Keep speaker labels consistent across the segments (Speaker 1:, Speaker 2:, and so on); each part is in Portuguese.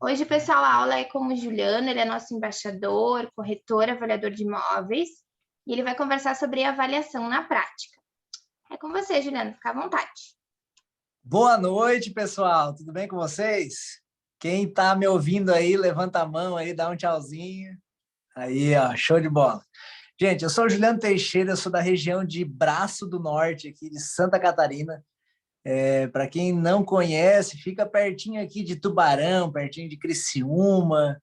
Speaker 1: Hoje, pessoal, a aula é com o Juliano, ele é nosso embaixador, corretor, avaliador de imóveis, e ele vai conversar sobre avaliação na prática. É com você, Juliano, fica à vontade.
Speaker 2: Boa noite, pessoal. Tudo bem com vocês? Quem está me ouvindo aí, levanta a mão aí, dá um tchauzinho. Aí, ó, show de bola. Gente, eu sou o Juliano Teixeira, eu sou da região de Braço do Norte, aqui de Santa Catarina. Para quem não conhece, fica pertinho aqui de Tubarão, pertinho de Criciúma,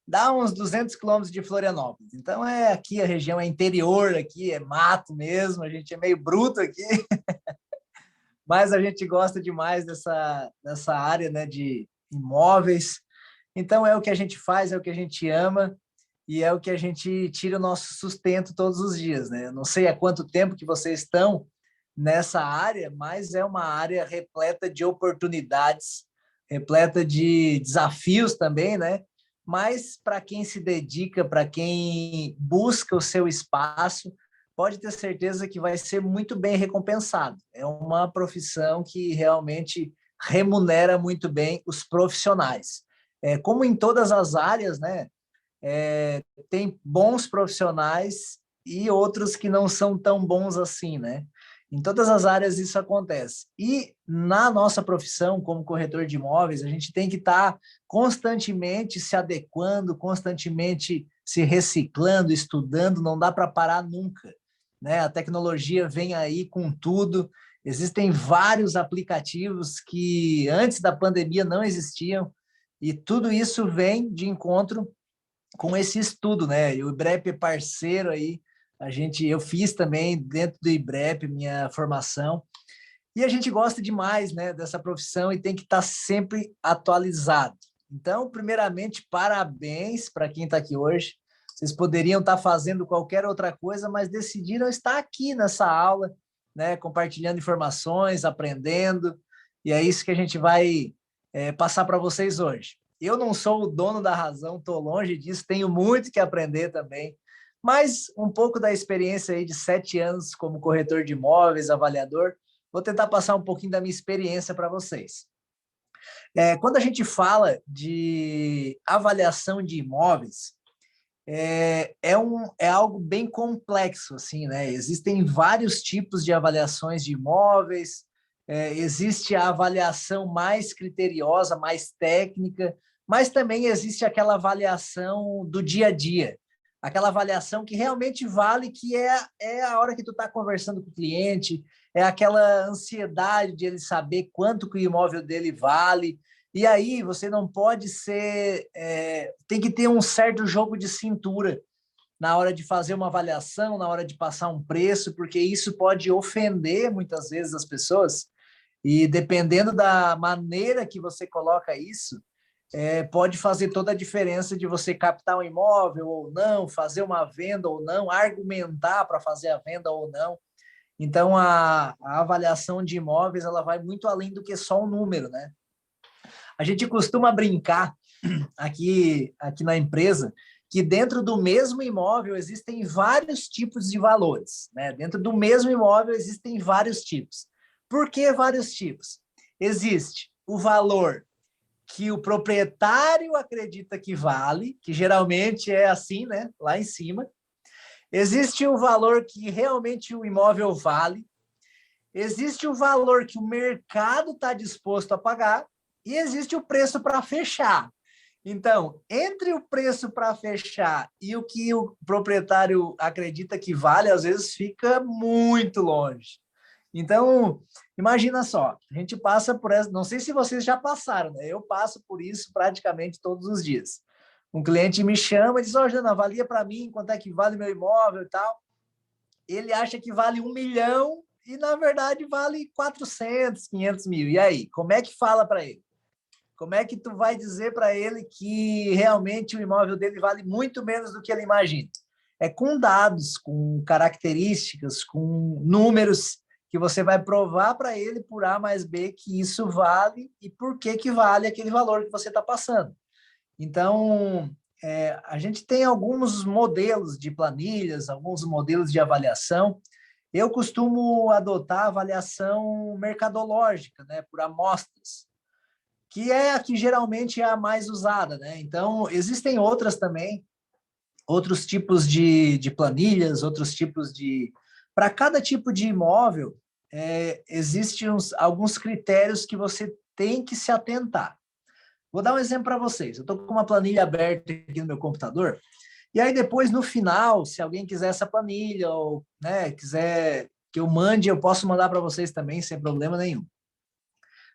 Speaker 2: dá uns 200 quilômetros de Florianópolis. Então, aqui a região é interior, aqui é mato mesmo, a gente é meio bruto aqui. Mas a gente gosta demais dessa área, né, de imóveis. Então, é o que a gente faz, é o que a gente ama e é o que a gente tira o nosso sustento todos os dias, né? Eu não sei há quanto tempo que vocês estão nessa área, mas é uma área repleta de oportunidades, repleta de desafios também, né? Mas para quem se dedica, para quem busca o seu espaço, pode ter certeza que vai ser muito bem recompensado. É uma profissão que realmente remunera muito bem os profissionais. Como em todas as áreas, né? Tem bons profissionais e outros que não são tão bons assim, né? Em todas as áreas isso acontece. E na nossa profissão, como corretor de imóveis, a gente tem que estar constantemente se adequando, constantemente se reciclando, estudando, não dá para parar nunca, né? A tecnologia vem aí com tudo. Existem vários aplicativos que antes da pandemia não existiam, e tudo isso vem de encontro com esse estudo, né? E o IBREP é parceiro aí, eu fiz também dentro do IBREP minha formação, e a gente gosta demais, né, dessa profissão e tem que estar sempre atualizado. Então, primeiramente, parabéns para quem está aqui hoje. Vocês poderiam estar fazendo qualquer outra coisa, mas decidiram estar aqui nessa aula, né, compartilhando informações, aprendendo, e é isso que a gente vai passar para vocês hoje. Eu não sou o dono da razão, estou longe disso, tenho muito que aprender também, mas um pouco da experiência aí de 7 anos como corretor de imóveis, avaliador, vou tentar passar um pouquinho da minha experiência para vocês. Quando a gente fala de avaliação de imóveis, é algo bem complexo, assim, né? Existem vários tipos de avaliações de imóveis, existe a avaliação mais criteriosa, mais técnica, mas também existe aquela avaliação do dia a dia, aquela avaliação que realmente vale, que é a hora que tu está conversando com o cliente, é aquela ansiedade de ele saber quanto que o imóvel dele vale, e aí você não pode ser... tem que ter um certo jogo de cintura na hora de fazer uma avaliação, na hora de passar um preço, porque isso pode ofender muitas vezes as pessoas, e dependendo da maneira que você coloca isso, pode fazer toda a diferença de você captar um imóvel ou não, fazer uma venda ou não, argumentar para fazer a venda ou não. Então, a avaliação de imóveis ela vai muito além do que só um número, né? A gente costuma brincar aqui na empresa que dentro do mesmo imóvel existem vários tipos de valores, né? Dentro do mesmo imóvel existem vários tipos. Por que vários tipos? Existe o valor que o proprietário acredita que vale, que geralmente é assim, né? Lá em cima. Existe o valor que realmente o imóvel vale. Existe o valor que o mercado está disposto a pagar. E existe o preço para fechar. Então, entre o preço para fechar e o que o proprietário acredita que vale, às vezes fica muito longe. Então, imagina só, a gente passa por essa, não sei se vocês já passaram, né? Eu passo por isso praticamente todos os dias. Um cliente me chama e diz, Jana, avalia para mim quanto é que vale meu imóvel e tal. Ele acha que vale 1 milhão e, na verdade, vale 400, 500 mil. E aí, como é que fala para ele? Como é que tu vai dizer para ele que realmente o imóvel dele vale muito menos do que ele imagina? É com dados, com características, com números que você vai provar para ele por A mais B que isso vale e por que vale aquele valor que você está passando. Então, a gente tem alguns modelos de planilhas, alguns modelos de avaliação. Eu costumo adotar a avaliação mercadológica, né, por amostras. que é a que geralmente é a mais usada, né? Então, existem outras também, outros tipos de planilhas, outros tipos de... Para cada tipo de imóvel, existem alguns critérios que você tem que se atentar. Vou dar um exemplo para vocês. Eu estou com uma planilha aberta aqui no meu computador, e aí depois, no final, se alguém quiser essa planilha, ou né, quiser que eu mande, eu posso mandar para vocês também, sem problema nenhum.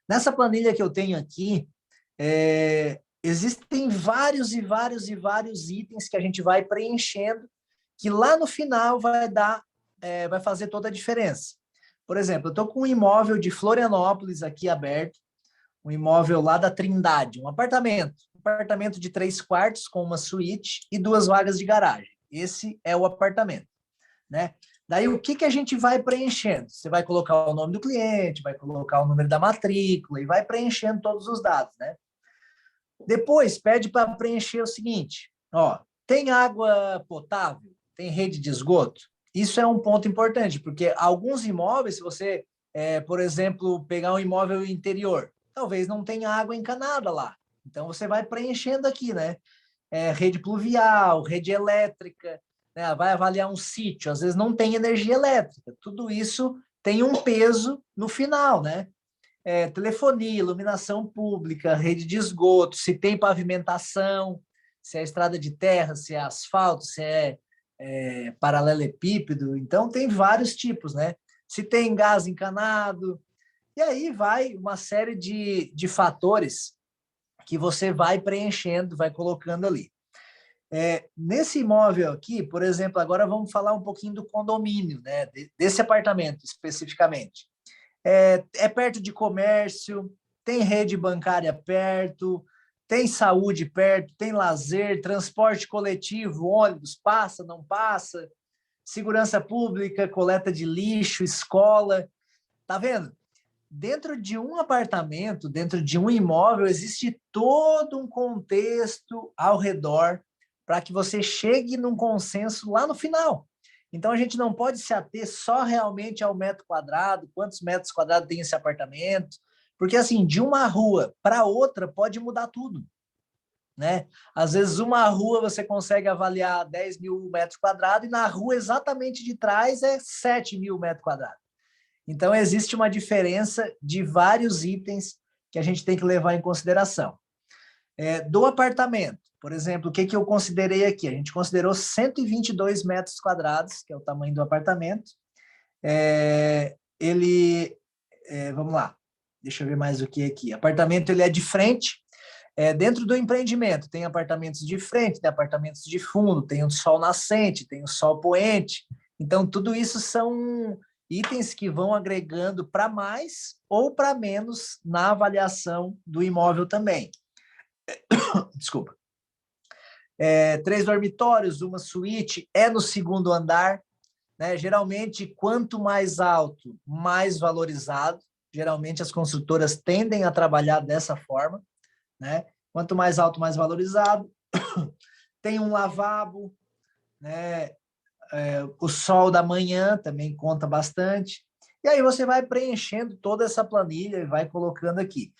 Speaker 2: Nessa planilha que eu tenho aqui, existem vários e vários e vários itens que a gente vai preenchendo, que lá no final vai fazer toda a diferença. Por exemplo, eu estou com um imóvel de Florianópolis aqui aberto, um imóvel lá da Trindade, um apartamento de 3 quartos com uma suíte e 2 vagas de garagem. Esse é o apartamento, né? Daí, o que a gente vai preenchendo? Você vai colocar o nome do cliente, vai colocar o número da matrícula e vai preenchendo todos os dados, né? Depois, pede para preencher o seguinte, ó, tem água potável? Tem rede de esgoto? Isso é um ponto importante, porque alguns imóveis, se você, por exemplo, pegar um imóvel interior, talvez não tenha água encanada lá. Então, você vai preenchendo aqui, né? Rede pluvial, rede elétrica, né? Vai avaliar um sítio, às vezes não tem energia elétrica. Tudo isso tem um peso no final, né? Telefonia, iluminação pública, rede de esgoto, se tem pavimentação, se é estrada de terra, se é asfalto, se é paralelepípedo. Então, tem vários tipos, né? Se tem gás encanado. E aí vai uma série de fatores que você vai preenchendo, vai colocando ali. Nesse imóvel aqui, por exemplo, agora vamos falar um pouquinho do condomínio, né? Desse apartamento especificamente. É perto de comércio, tem rede bancária perto, tem saúde perto, tem lazer, transporte coletivo, ônibus, passa, não passa, segurança pública, coleta de lixo, escola. Tá vendo? Dentro de um apartamento, dentro de um imóvel, existe todo um contexto ao redor para que você chegue num consenso lá no final. Então, a gente não pode se ater só realmente ao metro quadrado, quantos metros quadrados tem esse apartamento, porque, assim, de uma rua para outra pode mudar tudo, né? Às vezes, uma rua você consegue avaliar 10 mil metros quadrados e na rua exatamente de trás é 7 mil metros quadrados. Então, existe uma diferença de vários itens que a gente tem que levar em consideração. Do apartamento, por exemplo, o que eu considerei aqui? A gente considerou 122 metros quadrados, que é o tamanho do apartamento. Vamos lá, deixa eu ver mais o que aqui. Apartamento, ele é de frente. Dentro do empreendimento, tem apartamentos de frente, tem apartamentos de fundo, tem o sol nascente, tem o sol poente. Então, tudo isso são itens que vão agregando para mais ou para menos na avaliação do imóvel também. Desculpa. 3 dormitórios, uma suíte, no segundo andar, né? Geralmente, quanto mais alto, mais valorizado. Geralmente, as construtoras tendem a trabalhar dessa forma, né? Quanto mais alto, mais valorizado. Tem um lavabo, né? O sol da manhã também conta bastante. E aí você vai preenchendo toda essa planilha e vai colocando aqui.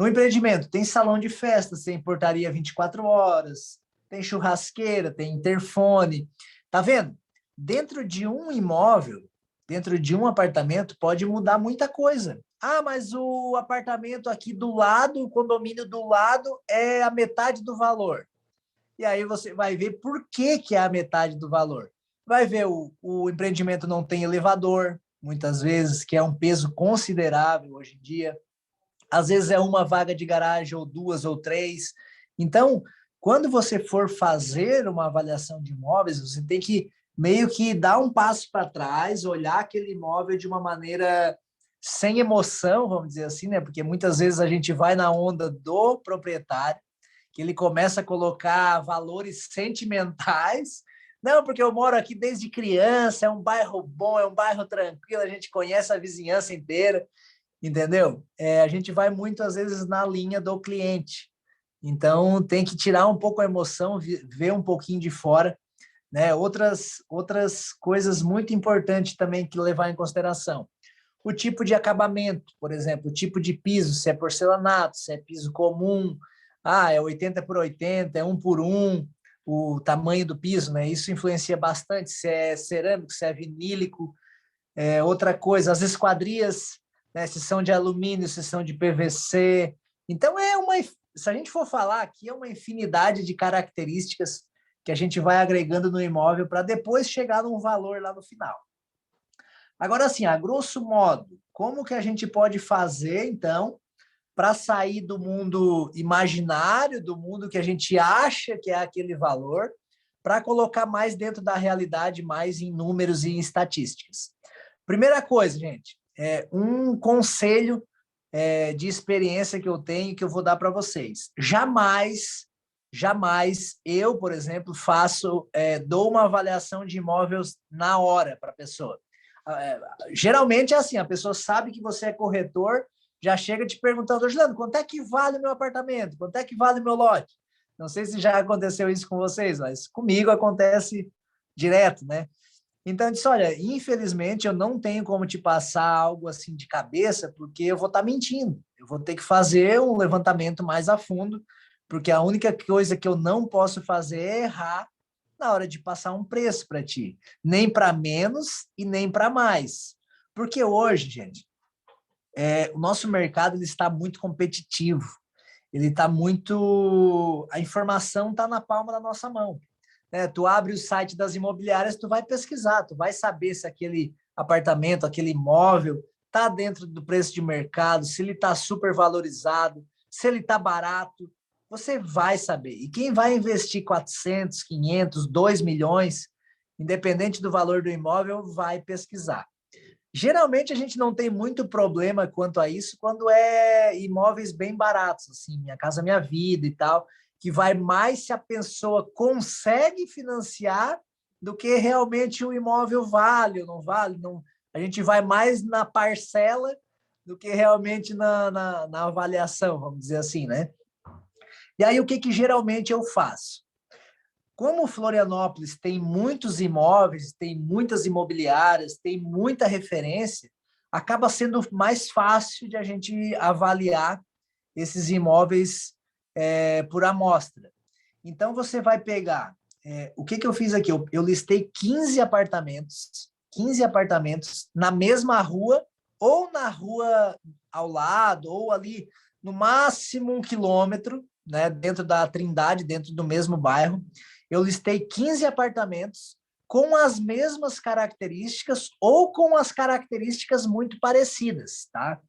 Speaker 2: No empreendimento, tem salão de festas, tem portaria 24 horas, tem churrasqueira, tem interfone. Tá vendo? Dentro de um imóvel, dentro de um apartamento, pode mudar muita coisa. Ah, mas o apartamento aqui do lado, o condomínio do lado, é a metade do valor. E aí você vai ver por que é a metade do valor. Vai ver o empreendimento não tem elevador, muitas vezes, que é um peso considerável hoje em dia. Às vezes é uma vaga de garagem, ou 2 ou 3. Então, quando você for fazer uma avaliação de imóveis, você tem que meio que dar um passo para trás, olhar aquele imóvel de uma maneira sem emoção, vamos dizer assim, né? Porque muitas vezes a gente vai na onda do proprietário, que ele começa a colocar valores sentimentais. Não, porque eu moro aqui desde criança, é um bairro bom, é um bairro tranquilo, a gente conhece a vizinhança inteira, entendeu? A gente vai muito, às vezes, na linha do cliente. Então, tem que tirar um pouco a emoção, ver um pouquinho de fora, né? Outras coisas muito importantes também que levar em consideração. o tipo de acabamento, por exemplo, o tipo de piso, se é porcelanato, se é piso comum, é 80 por 80, é 1 por 1, o tamanho do piso, né? Isso influencia bastante, se é cerâmico, se é vinílico. Outra coisa, as esquadrias, né? Se são de alumínio, se são de PVC. Então, se a gente for falar aqui, é uma infinidade de características que a gente vai agregando no imóvel para depois chegar num valor lá no final. Agora, assim, a grosso modo, como que a gente pode fazer, então, para sair do mundo imaginário, do mundo que a gente acha que é aquele valor, para colocar mais dentro da realidade, mais em números e em estatísticas? Primeira coisa, gente, um conselho de experiência que eu tenho, que eu vou dar para vocês. Jamais eu, por exemplo, dou uma avaliação de imóveis na hora para a pessoa. Geralmente é assim, a pessoa sabe que você é corretor, já chega te perguntando, Juliano, quanto é que vale o meu apartamento? Quanto é que vale o meu lote? Não sei se já aconteceu isso com vocês, mas comigo acontece direto, né? Então, eu disse, olha, infelizmente eu não tenho como te passar algo assim de cabeça, porque eu vou estar mentindo. Eu vou ter que fazer um levantamento mais a fundo, porque a única coisa que eu não posso fazer é errar na hora de passar um preço para ti. Nem para menos e nem para mais. Porque hoje, gente, o nosso mercado ele está muito competitivo. Ele está muito... A informação está na palma da nossa mão. Tu abre o site das imobiliárias, tu vai pesquisar, tu vai saber se aquele apartamento, aquele imóvel está dentro do preço de mercado, se ele está super valorizado, se ele está barato, você vai saber. E quem vai investir 400, 500, 2 milhões, independente do valor do imóvel, vai pesquisar. Geralmente a gente não tem muito problema quanto a isso quando é imóveis bem baratos, assim, Minha Casa Minha Vida e tal, que vai mais se a pessoa consegue financiar do que realmente o imóvel vale ou não vale. Não, a gente vai mais na parcela do que realmente na avaliação, vamos dizer assim, né? E aí, o que geralmente eu faço? Como Florianópolis tem muitos imóveis, tem muitas imobiliárias, tem muita referência, acaba sendo mais fácil de a gente avaliar esses imóveis por amostra. Então, você vai pegar... o que eu fiz aqui? Eu listei 15 apartamentos na mesma rua, ou na rua ao lado, ou ali no máximo 1 quilômetro, né, dentro da Trindade, dentro do mesmo bairro. Eu listei 15 apartamentos com as mesmas características ou com as características muito parecidas, tá?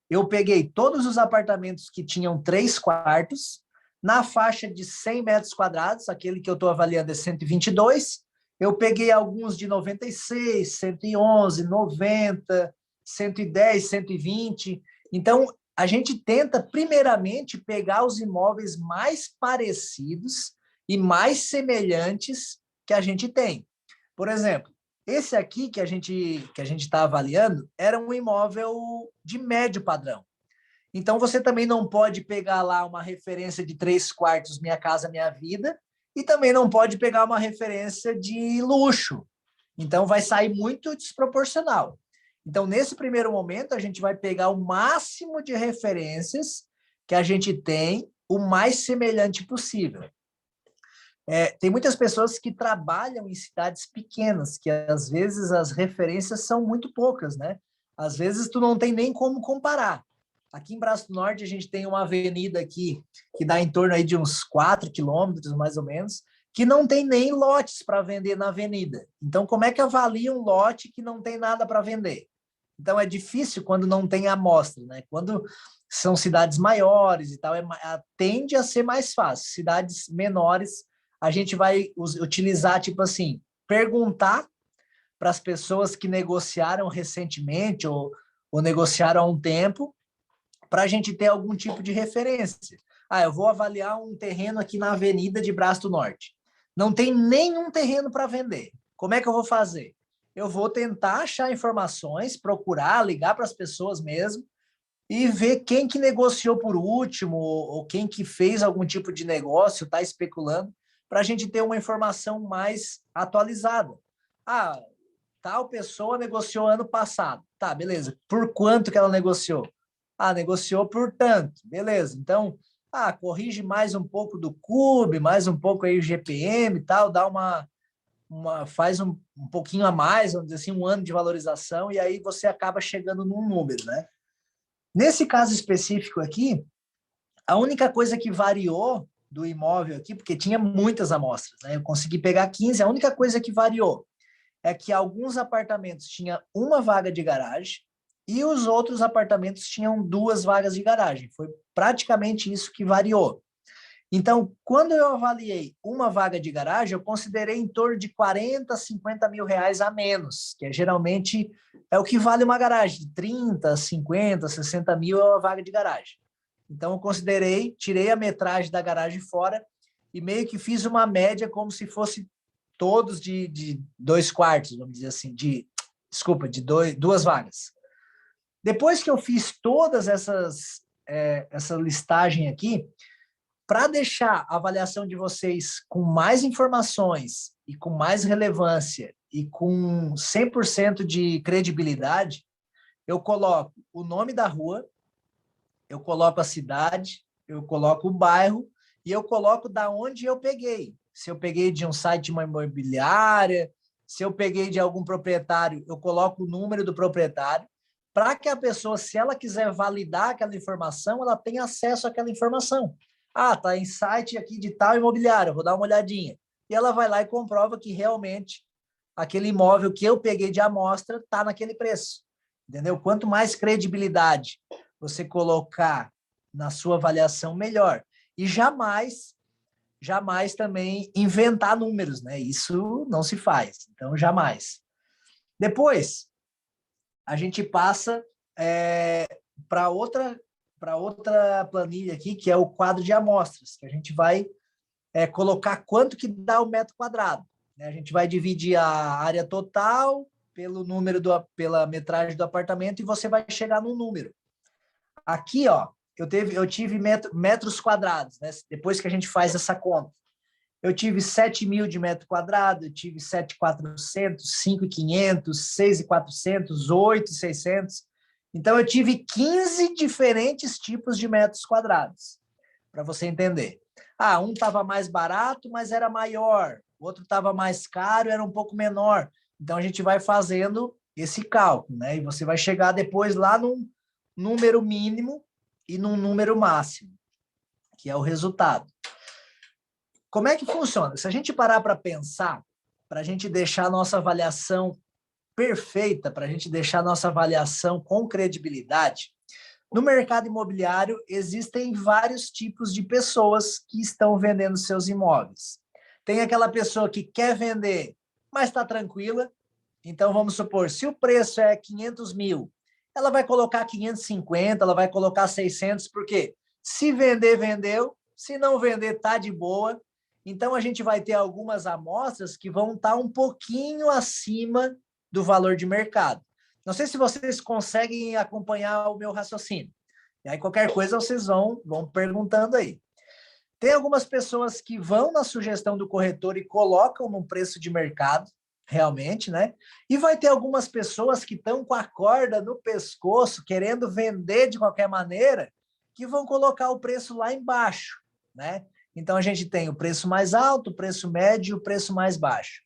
Speaker 2: Eu peguei todos os apartamentos que tinham 3 quartos, na faixa de 100 metros quadrados, aquele que eu estou avaliando é 122, eu peguei alguns de 96, 111, 90, 110, 120. Então, a gente tenta, primeiramente, pegar os imóveis mais parecidos e mais semelhantes que a gente tem. Por exemplo, esse aqui que a gente está avaliando era um imóvel de médio padrão. Então, você também não pode pegar lá uma referência de 3 quartos Minha Casa Minha Vida e também não pode pegar uma referência de luxo. Então, vai sair muito desproporcional. Então, nesse primeiro momento, a gente vai pegar o máximo de referências que a gente tem, o mais semelhante possível. Tem muitas pessoas que trabalham em cidades pequenas, que às vezes as referências são muito poucas, né? Às vezes tu não tem nem como comparar. Aqui em Braço do Norte a gente tem uma avenida aqui que dá em torno aí de uns 4 quilômetros, mais ou menos, que não tem nem lotes para vender na avenida. Então, como é que avalia um lote que não tem nada para vender? Então, é difícil quando não tem amostra, né? Quando são cidades maiores e tal, tende a ser mais fácil. Cidades menores, a gente vai utilizar, tipo assim, perguntar para as pessoas que negociaram recentemente ou negociaram há um tempo, para a gente ter algum tipo de referência. Eu vou avaliar um terreno aqui na Avenida de Braço do Norte. Não tem nenhum terreno para vender. Como é que eu vou fazer? Eu vou tentar achar informações, procurar, ligar para as pessoas mesmo e ver quem que negociou por último ou quem que fez algum tipo de negócio, está especulando, para a gente ter uma informação mais atualizada. tal pessoa negociou ano passado. Tá, beleza. Por quanto que ela negociou? Ah, negociou por tanto. Beleza. Então, corrige mais um pouco do CUB, mais um pouco aí o GPM e tal, dá faz um pouquinho a mais, vamos dizer assim, um ano de valorização, e aí você acaba chegando num número, né? Nesse caso específico aqui, a única coisa que variou do imóvel aqui, porque tinha muitas amostras, né? Eu consegui pegar 15, a única coisa que variou é que alguns apartamentos tinham uma vaga de garagem e os outros apartamentos tinham 2 vagas de garagem. Foi praticamente isso que variou. Então, quando eu avaliei uma vaga de garagem, eu considerei em torno de 40, 50 mil reais a menos, que geralmente é o que vale uma garagem, de 30, 50, 60 mil é uma vaga de garagem. Então, eu considerei, tirei a metragem da garagem fora e meio que fiz uma média como se fosse todos de 2 quartos, vamos dizer assim, de 2 vagas. Depois que eu fiz todas essa listagem aqui, para deixar a avaliação de vocês com mais informações e com mais relevância e com 100% de credibilidade, eu coloco o nome da rua, eu coloco a cidade, eu coloco o bairro e eu coloco da onde eu peguei. Se eu peguei de um site de uma imobiliária, se eu peguei de algum proprietário, eu coloco o número do proprietário, para que a pessoa, se ela quiser validar aquela informação, ela tenha acesso àquela informação. Tá em site aqui de tal imobiliária, vou dar uma olhadinha. E ela vai lá e comprova que realmente aquele imóvel que eu peguei de amostra está naquele preço. Entendeu? Quanto mais credibilidade você colocar na sua avaliação, melhor. E jamais também inventar números, né? Isso não se faz. Então, jamais. Depois, a gente passa para outra planilha aqui, que é o quadro de amostras, que a gente vai colocar quanto que dá o metro quadrado. Né? A gente vai dividir a área total pela metragem do apartamento e você vai chegar num número. Aqui, ó, eu tive metros quadrados, né? Depois que a gente faz essa conta. Eu tive 7 mil de metro quadrado, eu tive 7.400, 5.500, 6.400, 8.600. Então, eu tive 15 diferentes tipos de metros quadrados, para você entender. Um estava mais barato, mas era maior. O outro estava mais caro, era um pouco menor. Então, a gente vai fazendo esse cálculo, né? E você vai chegar depois lá num número mínimo e num número máximo, que é o resultado. Como é que funciona? Se a gente parar para pensar, para a gente deixar a nossa avaliação perfeita, para a gente deixar a nossa avaliação com credibilidade, no mercado imobiliário existem vários tipos de pessoas que estão vendendo seus imóveis. Tem aquela pessoa que quer vender, mas está tranquila. Então, vamos supor, se o preço é 500 mil, ela vai colocar 550, ela vai colocar 600, porque se vender, vendeu. Se não vender, tá de boa. Então, a gente vai ter algumas amostras que vão estar um pouquinho acima do valor de mercado. Não sei se vocês conseguem acompanhar o meu raciocínio. E aí, qualquer coisa, vocês vão perguntando aí. Tem algumas pessoas que vão na sugestão do corretor e colocam num preço de mercado, realmente, né? E vai ter algumas pessoas que estão com a corda no pescoço, querendo vender de qualquer maneira, que vão colocar o preço lá embaixo, né? Então, a gente tem o preço mais alto, o preço médio e o preço mais baixo.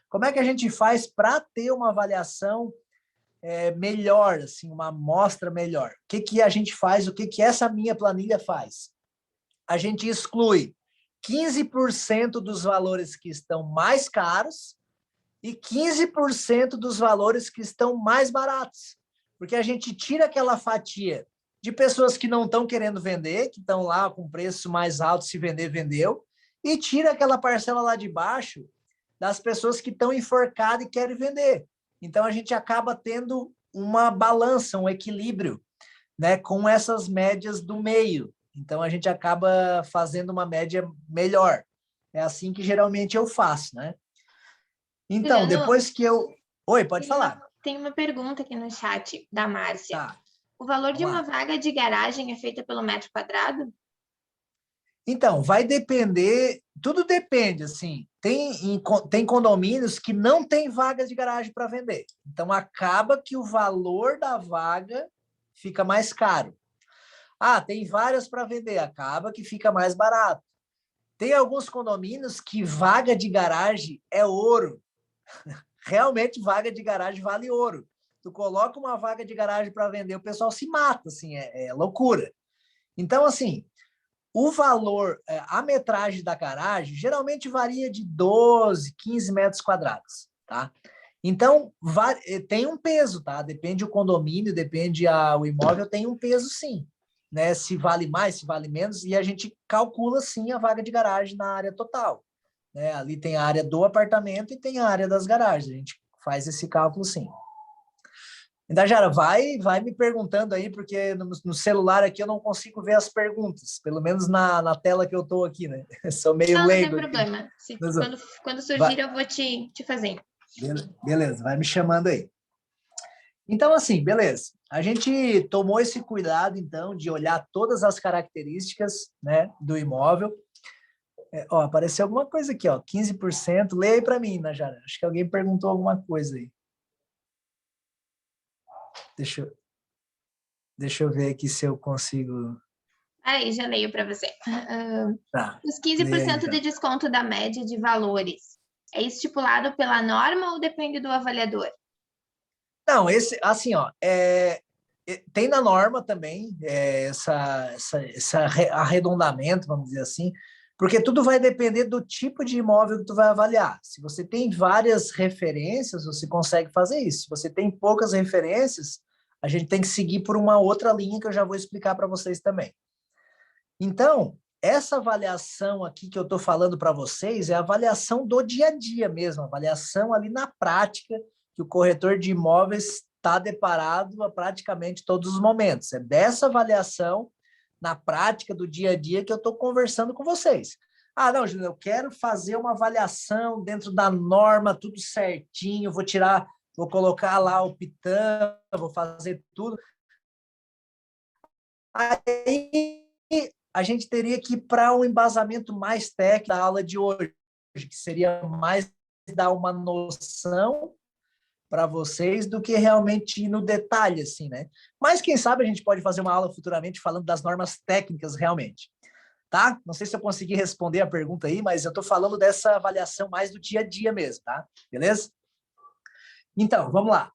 Speaker 2: Como é que a gente faz para ter uma avaliação melhor, assim, uma amostra melhor? O que a gente faz, o que essa minha planilha faz? A gente exclui 15% dos valores que estão mais caros e 15% dos valores que estão mais baratos. Porque a gente tira aquela fatia de pessoas que não estão querendo vender, que estão lá com preço mais alto, se vender, vendeu, e tira aquela parcela lá de baixo das pessoas que estão enforcadas e querem vender. Então, a gente acaba tendo uma balança, um equilíbrio, né, com essas médias do meio. Então, a gente acaba fazendo uma média melhor. É assim que geralmente eu faço, né? Então,
Speaker 1: Juliano,
Speaker 2: depois que eu... Oi, pode falar.
Speaker 1: Tem uma pergunta aqui no chat da Márcia.
Speaker 2: Tá,
Speaker 1: O valor de
Speaker 2: vamos
Speaker 1: uma
Speaker 2: lá.
Speaker 1: vaga de garagem é feita pelo metro quadrado?
Speaker 2: Então, vai depender, tudo depende, assim. Tem condomínios que não tem vagas de garagem para vender. Então, acaba que o valor da vaga fica mais caro. Ah, tem várias para vender, acaba que fica mais barato. Tem alguns condomínios que vaga de garagem é ouro. Realmente, vaga de garagem vale ouro. Tu coloca uma vaga de garagem para vender, o pessoal se mata, assim, é loucura. Então, assim, o valor, a metragem da garagem, geralmente varia de 12, 15 metros quadrados, tá? Então, tem um peso, tá? Depende do condomínio, depende o imóvel, tem um peso sim, né? Se vale mais, se vale menos, e a gente calcula sim a vaga de garagem na área total, né? Ali tem a área do apartamento e tem a área das garagens, a gente faz esse cálculo sim. Dajara, vai me perguntando aí, porque no celular aqui eu não consigo ver as perguntas, pelo menos na tela que eu estou aqui, né? Eu sou meio
Speaker 1: Não, não tem
Speaker 2: leigo aqui.
Speaker 1: problema. Quando surgir,
Speaker 2: Vai,
Speaker 1: eu vou te fazendo.
Speaker 2: beleza, vai me chamando aí. Então, assim, beleza. A gente tomou esse cuidado, então, de olhar todas as características, né, do imóvel. Ó, apareceu alguma coisa aqui, ó, 15%. Leia aí para mim, Najara. Acho que alguém perguntou alguma coisa aí. Deixa eu ver aqui se eu consigo...
Speaker 1: Aí, já leio para você.
Speaker 2: Tá,
Speaker 1: Os
Speaker 2: leia aí,
Speaker 1: 15% de
Speaker 2: então.
Speaker 1: desconto da média de valores é estipulado pela norma ou depende do avaliador?
Speaker 2: Não, esse, assim, ó, tem na norma também esse arredondamento, vamos dizer assim, porque tudo vai depender do tipo de imóvel que tu vai avaliar. Se você tem várias referências, você consegue fazer isso. Se você tem poucas referências, a gente tem que seguir por uma outra linha que eu já vou explicar para vocês também. Então, essa avaliação aqui que eu estou falando para vocês é a avaliação do dia a dia mesmo, a avaliação ali na prática que o corretor de imóveis está deparado a praticamente todos os momentos. É dessa avaliação na prática do dia a dia que eu estou conversando com vocês. Ah, não, Júlio, eu quero fazer uma avaliação dentro da norma, tudo certinho, vou colocar lá o PITAM, vou fazer tudo. Aí a gente teria que ir para um embasamento mais técnico da aula de hoje, que seria mais dar uma noção para vocês do que realmente ir no detalhe, assim, né? Mas quem sabe a gente pode fazer uma aula futuramente falando das normas técnicas realmente, tá? Não sei se eu consegui responder a pergunta aí, mas eu estou falando dessa avaliação mais do dia a dia mesmo, tá? Beleza? Então, vamos lá.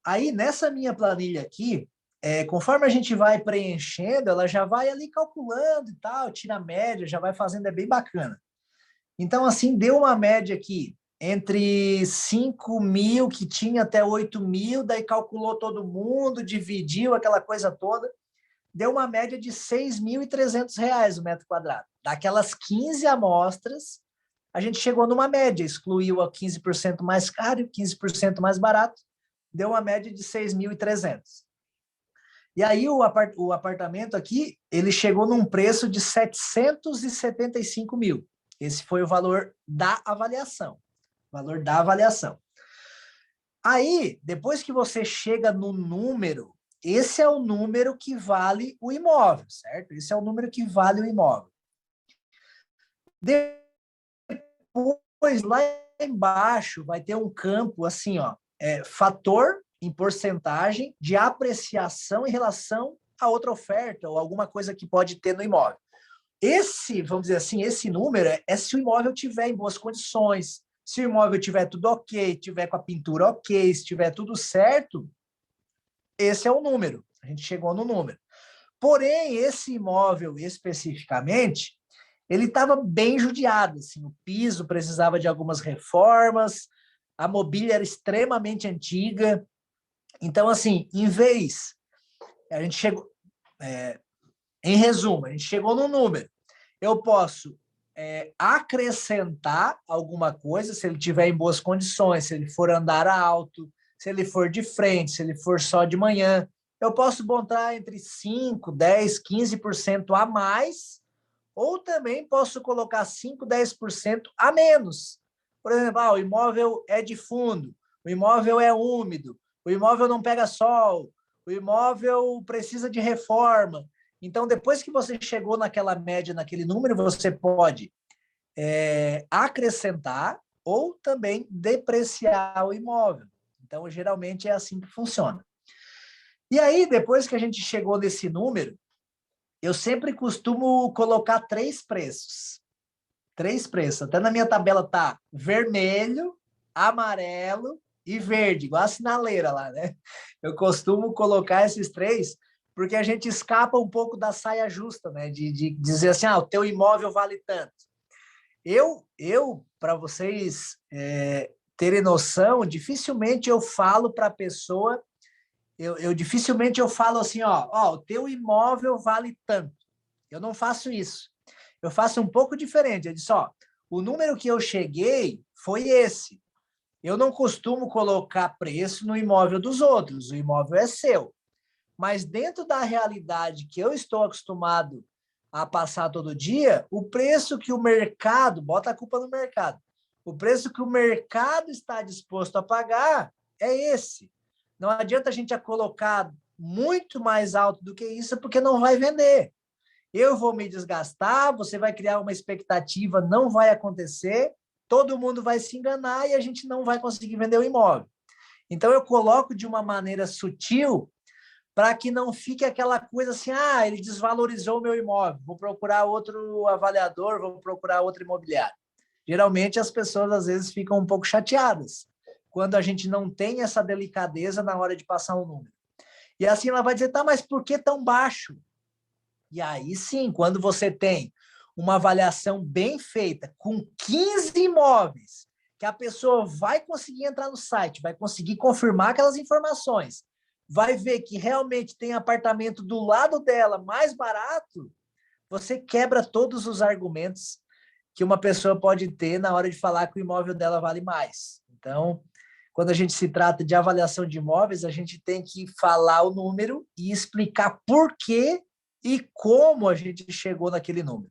Speaker 2: Aí, nessa minha planilha aqui, conforme a gente vai preenchendo, ela já vai ali calculando e tal, tira a média, já vai fazendo, é bem bacana. Então, assim, deu uma média aqui entre 5 mil, que tinha até 8 mil, daí calculou todo mundo, dividiu aquela coisa toda, deu uma média de R$ 6.300 o metro quadrado. Daquelas 15 amostras, a gente chegou numa média, excluiu a 15% mais caro e 15% mais barato, deu uma média de 6.300. E aí o apartamento aqui, ele chegou num preço de 775 mil. Esse foi o valor da avaliação. Valor da avaliação. Aí, depois que você chega no número, esse é o número que vale o imóvel, certo? Esse é o número que vale o imóvel. Depois, lá embaixo, vai ter um campo assim, ó, fator em porcentagem de apreciação em relação a outra oferta ou alguma coisa que pode ter no imóvel. Esse, vamos dizer assim, esse número é se o imóvel tiver em boas condições, se o imóvel tiver tudo ok, tiver com a pintura ok, se tiver tudo certo, esse é o número. A gente chegou no número. Porém, esse imóvel especificamente, ele estava bem judiado, assim, o piso precisava de algumas reformas, a mobília era extremamente antiga. Então, assim, em vez, a gente chegou, em resumo, a gente chegou no número. Eu posso acrescentar alguma coisa, se ele tiver em boas condições, se ele for andar alto, se ele for de frente, se ele for só de manhã. Eu posso botar entre 5, 10, 15% a mais, ou também posso colocar 5, 10% a menos. Por exemplo, o imóvel é de fundo, o imóvel é úmido, o imóvel não pega sol, o imóvel precisa de reforma. Então, depois que você chegou naquela média, naquele número, você pode acrescentar ou também depreciar o imóvel. Então, geralmente é assim que funciona. E aí, depois que a gente chegou nesse número, eu sempre costumo colocar 3 preços. 3 preços. Até na minha tabela tá vermelho, amarelo e verde, igual a sinaleira lá, né? Eu costumo colocar esses 3 porque a gente escapa um pouco da saia justa, né? De dizer assim, o teu imóvel vale tanto. Para vocês terem noção, dificilmente eu falo para a pessoa, dificilmente eu falo assim, o teu imóvel vale tanto. Eu não faço isso. Eu faço um pouco diferente. Eu disse, o número que eu cheguei foi esse. Eu não costumo colocar preço no imóvel dos outros. O imóvel é seu. Mas dentro da realidade que eu estou acostumado a passar todo dia, o preço que o mercado, bota a culpa no mercado, o preço que o mercado está disposto a pagar é esse. Não adianta a gente colocar muito mais alto do que isso, porque não vai vender. Eu vou me desgastar, você vai criar uma expectativa, não vai acontecer, todo mundo vai se enganar e a gente não vai conseguir vender o imóvel. Então, eu coloco de uma maneira sutil para que não fique aquela coisa assim, ele desvalorizou o meu imóvel, vou procurar outro avaliador, vou procurar outro imobiliário. Geralmente, as pessoas, às vezes, ficam um pouco chateadas quando a gente não tem essa delicadeza na hora de passar um número. E assim ela vai dizer, mas por que tão baixo? E aí sim, quando você tem uma avaliação bem feita, com 15 imóveis, que a pessoa vai conseguir entrar no site, vai conseguir confirmar aquelas informações, vai ver que realmente tem apartamento do lado dela mais barato, você quebra todos os argumentos que uma pessoa pode ter na hora de falar que o imóvel dela vale mais. Então, quando a gente se trata de avaliação de imóveis, a gente tem que falar o número e explicar por quê e como a gente chegou naquele número.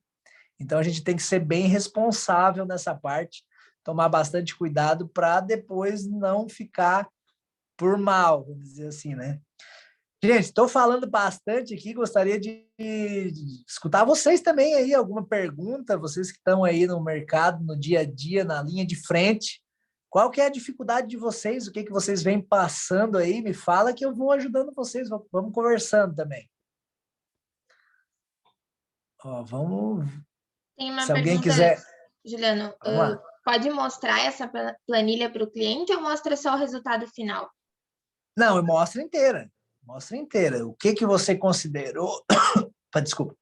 Speaker 2: Então, a gente tem que ser bem responsável nessa parte, tomar bastante cuidado para depois não ficar por mal, vamos dizer assim, né? Gente, estou falando bastante aqui, gostaria de escutar vocês também aí, alguma pergunta, vocês que estão aí no mercado, no dia a dia, na linha de frente. Qual que é a dificuldade de vocês? O que vocês vêm passando aí? Me fala que eu vou ajudando vocês, vamos conversando também. Vamos.
Speaker 1: Tem uma
Speaker 2: Se alguém
Speaker 1: pergunta,
Speaker 2: quiser.
Speaker 1: Juliano, pode mostrar essa planilha para o cliente ou mostra só o resultado final?
Speaker 2: Não, mostra inteira. Mostra inteira. O que você considerou? Desculpa.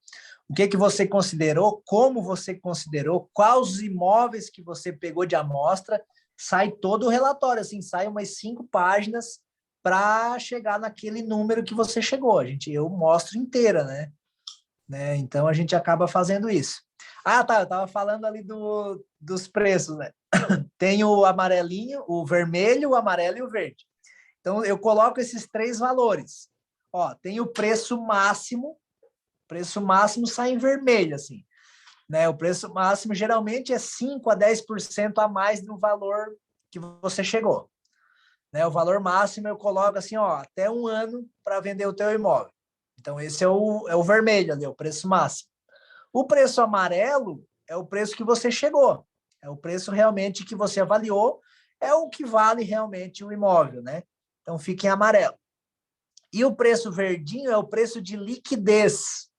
Speaker 2: O que você considerou? Como você considerou? Quais os imóveis que você pegou de amostra? Sai todo o relatório, assim, sai umas 5 páginas para chegar naquele número que você chegou. Eu mostro inteira, né? Então a gente acaba fazendo isso. Eu estava falando ali dos preços, né? Tem o amarelinho, o vermelho, o amarelo e o verde. Então eu coloco esses 3 valores. Tem o preço máximo sai em vermelho, assim, né? O preço máximo geralmente é 5 a 10% a mais do valor que você chegou, né? O valor máximo eu coloco assim, até 1 ano para vender o teu imóvel. Então, esse é o vermelho ali, o preço máximo. O preço amarelo é o preço que você chegou, é o preço realmente que você avaliou, é o que vale realmente o imóvel, né? Então, fica em amarelo. E o preço verdinho é o preço de liquidez.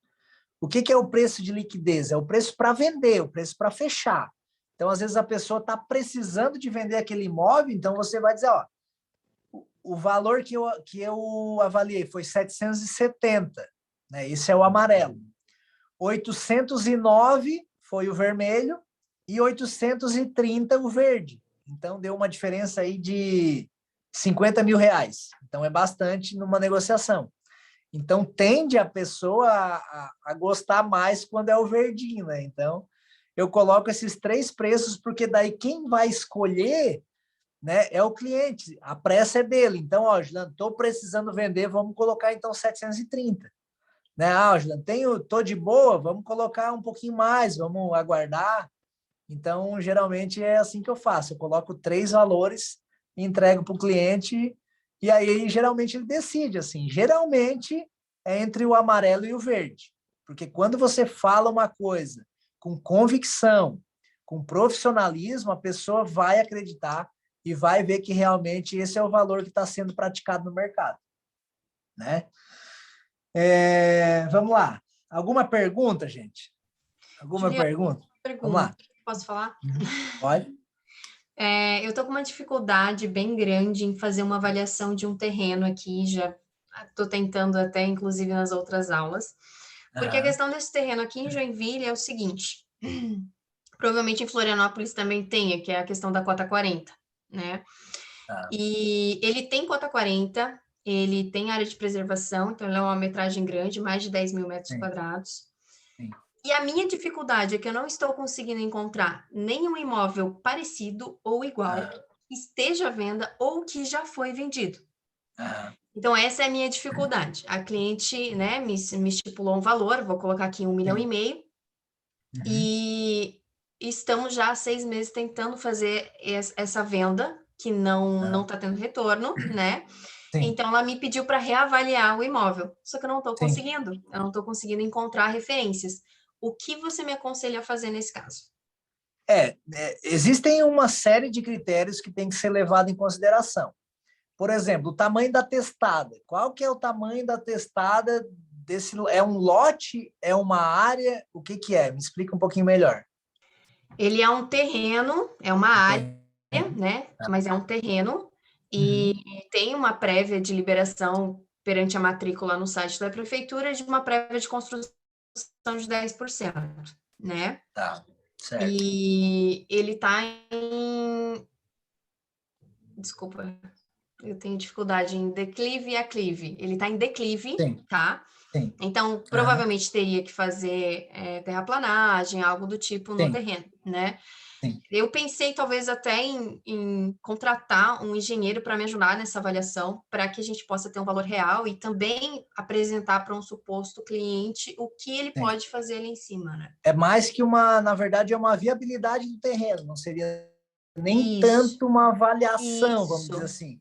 Speaker 2: O que é o preço de liquidez? É o preço para vender, o preço para fechar. Então, às vezes, a pessoa está precisando de vender aquele imóvel, então você vai dizer, o valor que eu avaliei foi 770, né? Esse é o amarelo. 809 foi o vermelho e 830 o verde. Então, deu uma diferença aí de 50 mil reais. Então, é bastante numa negociação. Então, tende a pessoa a gostar mais quando é o verdinho, né? Então, eu coloco esses 3 preços, porque daí quem vai escolher, né, é o cliente. A pressa é dele. Então, Juliano, estou precisando vender, vamos colocar, então, 730. Né? Juliano, estou de boa, vamos colocar um pouquinho mais, vamos aguardar. Então, geralmente, é assim que eu faço. Eu coloco 3 valores, entrego para o cliente, e aí, geralmente, ele decide, assim. Geralmente, é entre o amarelo e o verde. Porque quando você fala uma coisa com convicção, com profissionalismo, a pessoa vai acreditar e vai ver que realmente esse é o valor que está sendo praticado no mercado, né? Vamos lá. Alguma pergunta, gente? Alguma
Speaker 3: Juliana,
Speaker 2: pergunta? Vamos
Speaker 3: pergunta.
Speaker 2: lá.
Speaker 3: Posso falar?
Speaker 2: Pode?
Speaker 3: Eu estou com uma dificuldade bem grande em fazer uma avaliação de um terreno aqui, já estou tentando até, inclusive, nas outras aulas, porque a questão desse terreno aqui em Joinville é o seguinte, provavelmente em Florianópolis também tenha, que é a questão da cota 40, né?
Speaker 2: Tá.
Speaker 3: E ele tem cota 40, ele tem área de preservação, então ele é uma metragem grande, mais de 10 mil metros quadrados.
Speaker 2: Sim.
Speaker 3: E a minha dificuldade é que eu não estou conseguindo encontrar nenhum imóvel parecido ou igual que esteja à venda ou que já foi vendido. Então, essa é a minha dificuldade. A cliente, né, me estipulou um valor, vou colocar aqui 1,5 milhão, e estamos já há 6 meses tentando fazer essa venda, que não está tendo retorno, né?
Speaker 2: Sim.
Speaker 3: Então, ela me pediu para reavaliar o imóvel, só que eu não estou
Speaker 2: Sim.
Speaker 3: conseguindo. Eu não estou conseguindo encontrar referências. O que você me aconselha a fazer nesse caso?
Speaker 2: Existem uma série de critérios que tem que ser levado em consideração. Por exemplo, o tamanho da testada. Qual que é o tamanho da testada desse? É um lote? É uma área? O que que é? Me explica um pouquinho melhor.
Speaker 3: Ele é um terreno, é uma área, né? Mas é um terreno e tem uma prévia de liberação perante a matrícula no site da prefeitura de uma prévia de construção de 10%, né?
Speaker 2: Tá, certo.
Speaker 3: E ele está em... Desculpa, eu tenho dificuldade em declive e aclive. Ele está em declive,
Speaker 2: Sim.
Speaker 3: tá?
Speaker 2: Sim.
Speaker 3: Então, provavelmente teria que fazer terraplanagem, algo do tipo no terreno, né?
Speaker 2: Sim.
Speaker 3: Eu pensei talvez até em contratar um engenheiro para me ajudar nessa avaliação, para que a gente possa ter um valor real e também apresentar para um suposto cliente o que ele pode fazer ali em cima, né?
Speaker 2: É mais que na verdade, é uma viabilidade do terreno, não seria nem tanto uma avaliação, vamos dizer assim.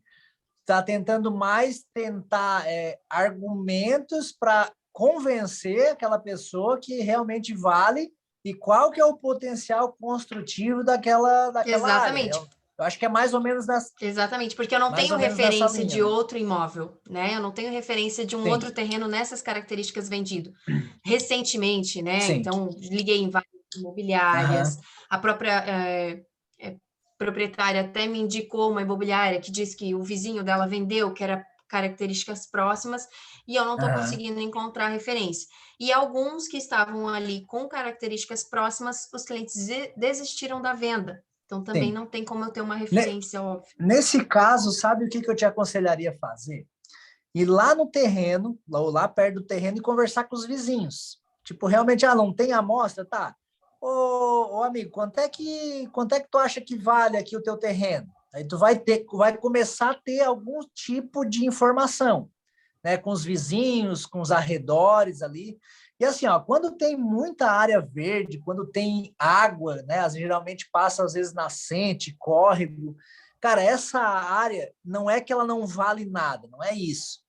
Speaker 2: Está tentando mais tentar argumentos para convencer aquela pessoa que realmente vale e qual que é o potencial construtivo daquela área. Eu acho que é mais ou menos nessa...
Speaker 3: Exatamente, porque eu não tenho referência de outro imóvel, né? Eu não tenho referência de um outro terreno nessas características vendido. Recentemente, né?
Speaker 2: Sim.
Speaker 3: Então, liguei em várias imobiliárias, a própria proprietária até me indicou uma imobiliária que disse que o vizinho dela vendeu, que era características próximas, e eu não estou conseguindo encontrar referência. E alguns que estavam ali com características próximas, os clientes desistiram da venda. Então, também não tem como eu ter uma referência, óbvio.
Speaker 2: Nesse caso, sabe o que eu te aconselharia a fazer? Ir lá no terreno, ou lá perto do terreno, e conversar com os vizinhos. Tipo, realmente, não tem amostra? Tá. Ô amigo, quanto é que tu acha que vale aqui o teu terreno? Aí tu vai começar a ter algum tipo de informação, né? Com os vizinhos, com os arredores ali. E assim, quando tem muita área verde, quando tem água, né? Geralmente passa, às vezes, nascente, córrego. Cara, essa área não é que ela não vale nada, não é isso.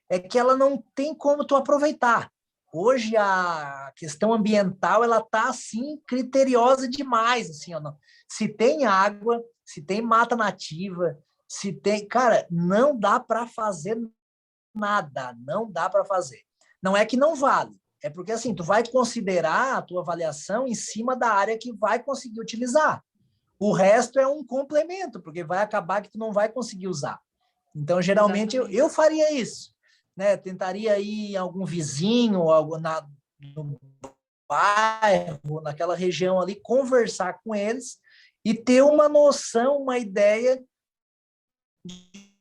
Speaker 2: É que ela não tem como tu aproveitar. Hoje a questão ambiental, ela tá, assim, criteriosa demais, assim, se tem água, se tem mata nativa, se tem... Cara, não dá para fazer nada, não dá para fazer. Não é que não vale, é porque, assim, tu vai considerar a tua avaliação em cima da área que vai conseguir utilizar. O resto é um complemento, porque vai acabar que tu não vai conseguir usar. Então, geralmente, eu faria isso, né? Tentaria ir em algum vizinho, no bairro, naquela região ali, conversar com eles e ter uma noção, uma ideia de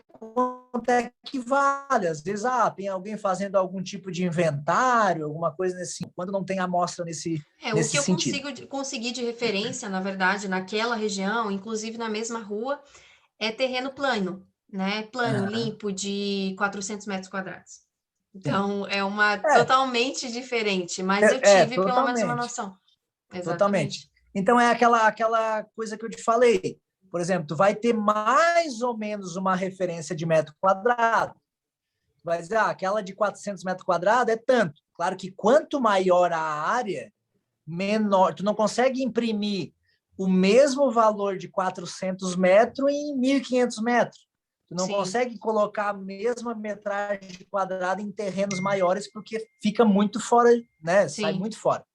Speaker 2: quanto é que vale. Às vezes, tem alguém fazendo algum tipo de inventário, alguma coisa nesse, quando não tem amostra nesse
Speaker 3: o que eu
Speaker 2: sentido.
Speaker 3: consegui de referência, na verdade, naquela região, inclusive na mesma rua, é terreno plano, né? Plano, limpo, de 400 metros quadrados. Então, é uma totalmente diferente, mas eu tive pelo menos uma noção.
Speaker 2: Totalmente. Então, é aquela coisa que eu te falei. Por exemplo, tu vai ter mais ou menos uma referência de metro quadrado. Vai dizer, aquela de 400 metros quadrados é tanto. Claro que quanto maior a área, menor, tu não consegue imprimir o mesmo valor de 400 metros em 1.500 metros. Tu não consegue colocar a mesma metragem quadrada em terrenos maiores porque fica muito fora, né? Sai muito fora.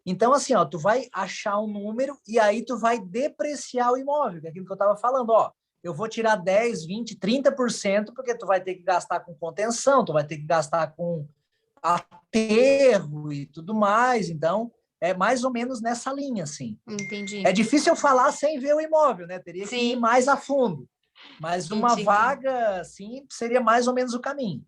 Speaker 2: Então, assim, ó, tu vai achar um número e aí tu vai depreciar o imóvel, que é aquilo que eu estava falando, ó. Eu vou tirar 10, 20, 30%, porque tu vai ter que gastar com contenção, tu vai ter que gastar com aterro e tudo mais. Então, é mais ou menos nessa linha, assim.
Speaker 3: Entendi.
Speaker 2: É difícil eu falar sem ver o imóvel, né? Teria que ir mais a fundo. Mas uma vaga, assim, seria mais ou menos o caminho.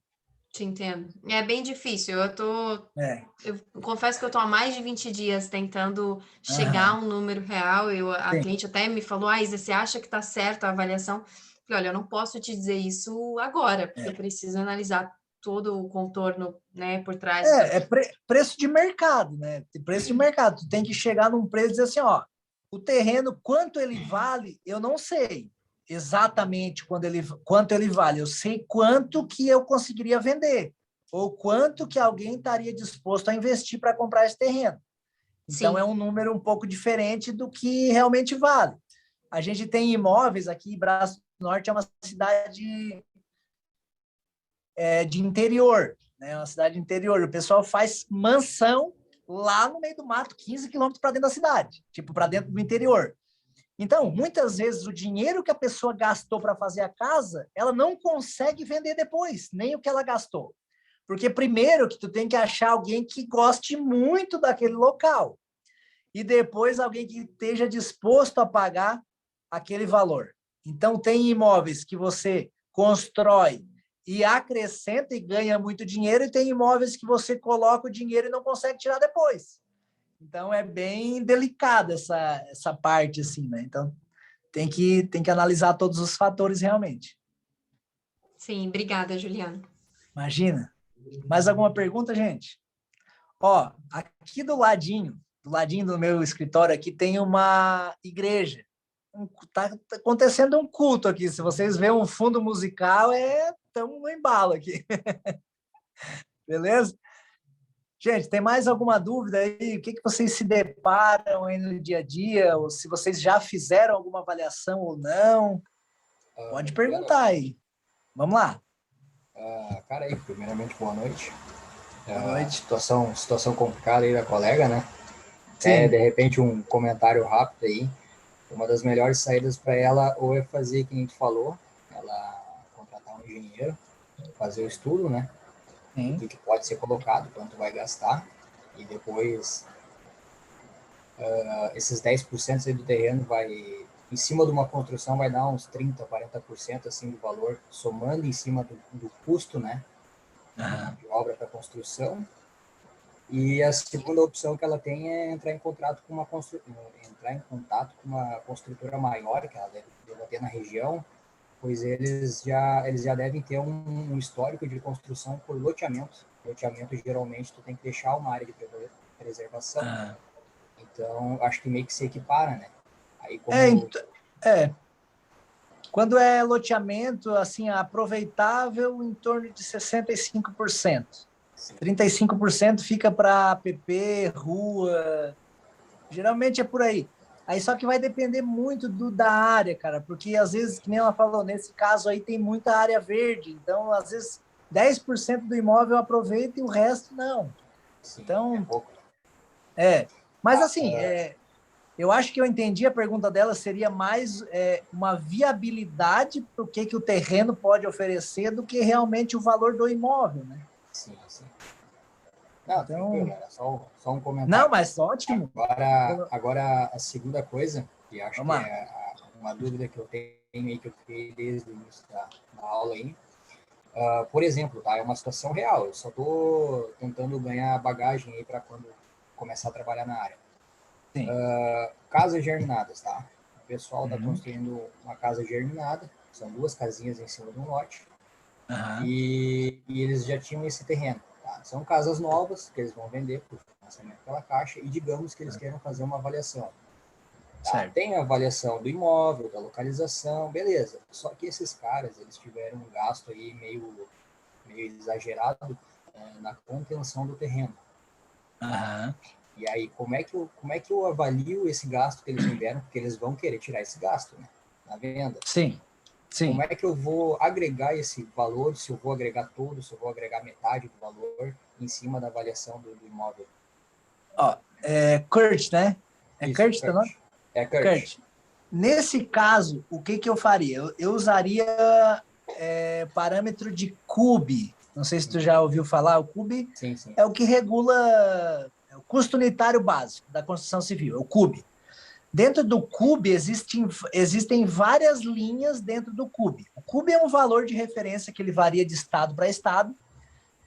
Speaker 3: Te entendo. É bem difícil. Eu confesso que eu estou há mais de 20 dias tentando chegar a um número real. A cliente até me falou, Isa, você acha que está certo a avaliação? Eu falei, olha, eu não posso te dizer isso agora, porque eu preciso analisar todo o contorno, né, por trás.
Speaker 2: Preço de mercado, né? Preço de mercado. Tu tem que chegar num preço e dizer assim, ó, o terreno, quanto ele vale, eu não sei exatamente quanto ele vale. Eu sei quanto que eu conseguiria vender ou quanto que alguém estaria disposto a investir para comprar esse terreno. Então, é um número um pouco diferente do que realmente vale. A gente tem imóveis aqui, Braço do Norte é uma cidade de interior, né? Uma cidade interior. O pessoal faz mansão lá no meio do mato, 15 quilômetros para dentro da cidade, tipo, para dentro do interior. Então, muitas vezes, o dinheiro que a pessoa gastou para fazer a casa, ela não consegue vender depois, nem o que ela gastou. Porque, primeiro, que tu tem que achar alguém que goste muito daquele local. E depois, alguém que esteja disposto a pagar aquele valor. Então, tem imóveis que você constrói e acrescenta e ganha muito dinheiro, e tem imóveis que você coloca o dinheiro e não consegue tirar depois. Então, é bem delicada essa parte, assim, né? Então, tem que analisar todos os fatores realmente.
Speaker 3: Sim, obrigada, Juliana.
Speaker 2: Imagina. Mais alguma pergunta, gente? Ó, aqui do ladinho do meu escritório aqui, tem uma igreja. Tá acontecendo um culto aqui. Se vocês verem um fundo musical, estamos no embalo aqui. Beleza? Gente, tem mais alguma dúvida aí? O que vocês se deparam aí no dia a dia? Ou se vocês já fizeram alguma avaliação ou não? Pode perguntar aí. Vamos lá.
Speaker 4: Cara, aí, primeiramente, boa noite.
Speaker 2: Boa noite.
Speaker 4: Situação complicada aí da colega, né?
Speaker 2: Sim.
Speaker 4: De repente, um comentário rápido aí. Uma das melhores saídas para ela ou é fazer, como a gente falou, ela contratar um engenheiro, fazer o estudo, né? O que pode ser colocado, quanto vai gastar, e depois esses 10% aí do terreno vai, em cima de uma construção, vai dar uns 30%, 40% assim do valor, somando em cima do custo, né? De obra para construção. E a segunda opção que ela tem é entrar em contato com uma construtora maior que ela deve ter na região, pois eles já devem ter um histórico de construção por loteamento. Loteamento, geralmente, tu tem que deixar uma área de preservação. Então, acho que meio que se equipara, né? Aí,
Speaker 2: Quando é loteamento, assim, aproveitável em torno de 65%. Sim. 35% fica para APP, rua. Geralmente é por aí. Aí só que vai depender muito da área, cara, porque às vezes, que nem ela falou, nesse caso aí tem muita área verde, então às vezes 10% do imóvel aproveita e o resto não.
Speaker 4: Sim,
Speaker 2: então,
Speaker 4: é pouco.
Speaker 2: Mas assim, eu acho que eu entendi a pergunta dela, seria mais uma viabilidade para o que o terreno pode oferecer do que realmente o valor do imóvel, né?
Speaker 4: Sim. Não,
Speaker 2: então,
Speaker 4: tranquilo, era só um comentário.
Speaker 2: Não, mas ótimo.
Speaker 4: Agora a segunda coisa, que acho que é uma dúvida que eu tenho aí, que eu fiquei desde o início da aula aí. Por exemplo, tá? É uma situação real, eu só estou tentando ganhar bagagem aí para quando começar a trabalhar na área. Casas germinadas, tá? O pessoal está construindo uma casa germinada, são 2 casinhas em cima de um lote, e eles já tinham esse terreno. Tá? São casas novas que eles vão vender por financiamento pela Caixa, e digamos que eles queiram fazer uma avaliação. Tá? Tem a avaliação do imóvel, da localização, beleza. Só que esses caras, eles tiveram um gasto aí meio exagerado na contenção do terreno.
Speaker 2: Aham.
Speaker 4: E aí, como é que eu avalio esse gasto que eles tiveram? Porque eles vão querer tirar esse gasto, né, na venda.
Speaker 2: Sim, sim.
Speaker 4: Como é que eu vou agregar esse valor, se eu vou agregar todo, se eu vou agregar metade do valor em cima da avaliação do imóvel?
Speaker 2: Ó, Kurt, né? É
Speaker 4: Isso,
Speaker 2: Kurt teu nome?
Speaker 4: É Kurt.
Speaker 2: Kurt. Nesse caso, o que eu faria? Eu usaria parâmetro de CUB. Não sei se tu já ouviu falar. O CUB
Speaker 4: Sim, sim.
Speaker 2: é o que regula o custo unitário básico da construção civil, é o CUB. Dentro do CUB existem várias linhas dentro do CUB. O CUB é um valor de referência que ele varia de estado para estado,